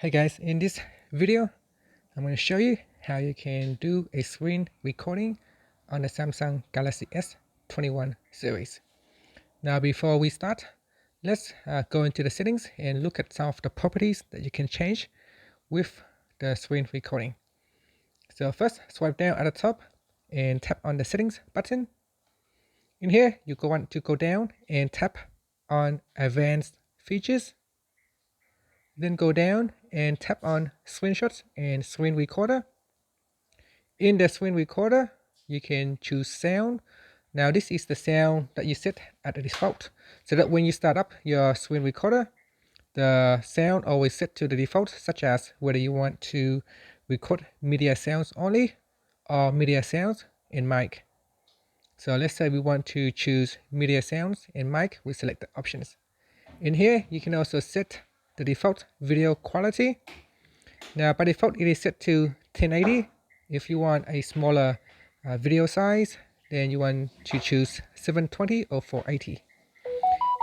Hey guys, in this video, I'm going to show you how you can do a screen recording on the Samsung Galaxy S21 series. Now before we start, let's go into the settings and look at some of the properties that you can change with the screen recording. So first, swipe down at the top and tap on the settings button. In here, you want to go down and tap on advanced features. Then go down and tap on screenshots and screen recorder. In the screen recorder, you can choose sound. Now this is the sound that you set at the default, so that when you start up your screen recorder, the sound always set to the default, such as whether you want to record media sounds only or media sounds and mic. So let's say we want to choose media sounds and mic. We select the options. In here, you can also set the default video quality. Now by default, it is set to 1080. If you want a smaller video size, then you want to choose 720 or 480.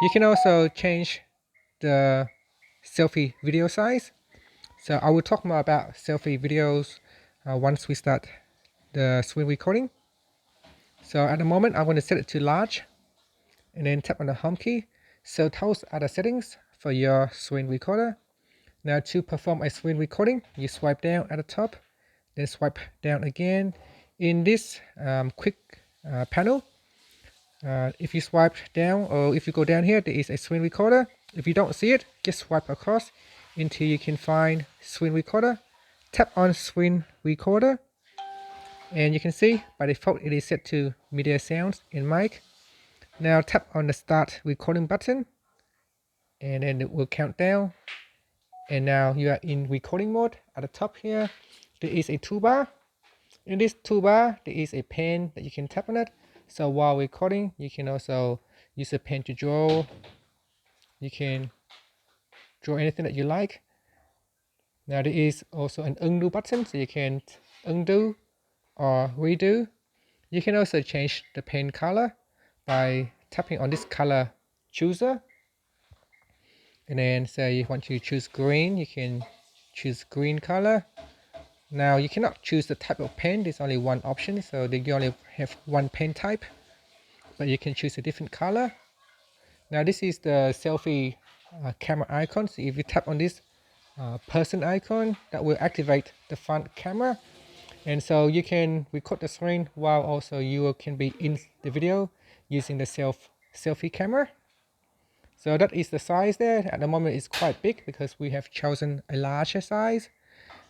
You can also change the selfie video size. So I will talk more about selfie videos once we start the screen recording. So at the moment, I'm going to set it to large and then tap on the home key. So those are the settings for your screen recorder. Now to perform a screen recording, you swipe down at the top, then swipe down again. In this quick panel, if you swipe down or if you go down here, there is a screen recorder. If you don't see it, just swipe across until you can find screen recorder. Tap on screen recorder, and you can see by default it is set to media sounds and mic. Now tap on the start recording button, and then it will count down. And now you are in recording mode. At the top here, there is a toolbar. In this toolbar, there is a pen that you can tap on it. So while recording, you can also use a pen to draw. You can draw anything that you like. Now there is also an undo button, so you can undo or redo. You can also change the pen color by tapping on this color chooser. And then say you want to choose green, you can choose green color. Now you cannot choose the type of pen, there's only one option, so you only have one pen type, but you can choose a different color. Now this is the selfie camera icon, so if you tap on this person icon, that will activate the front camera, and so you can record the screen while also you can be in the video using the selfie camera. So that is the size there. At the moment it's quite big because we have chosen a larger size.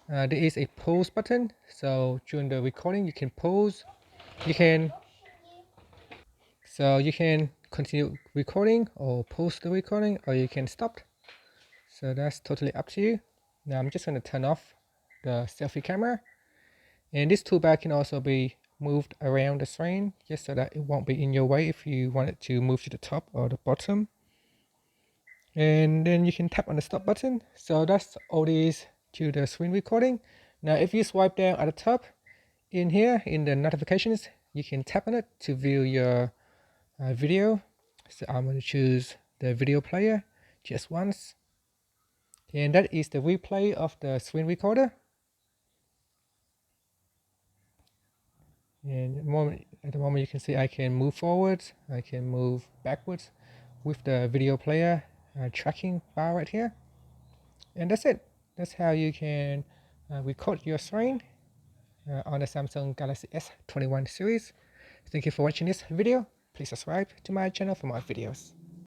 There is a pause button, so during the recording you can pause. You can continue recording or pause the recording, or you can stop. So that's totally up to you. Now I'm just going to turn off the selfie camera, and this toolbar can also be moved around the screen just so that it won't be in your way if you want it to move to the top or the bottom. And then you can tap on the stop button. So that's all there is to the screen recording. Now if you swipe down at the top in here in the notifications, you can tap on it to view your video. So I'm going to choose the video player just once, and that is the replay of the screen recorder. And at the moment you can see I can move forwards, I can move backwards with the video player tracking bar right here. And that's it. That's how you can record your screen on the Samsung Galaxy S21 series. Thank you for watching this video. Please subscribe to my channel for more videos.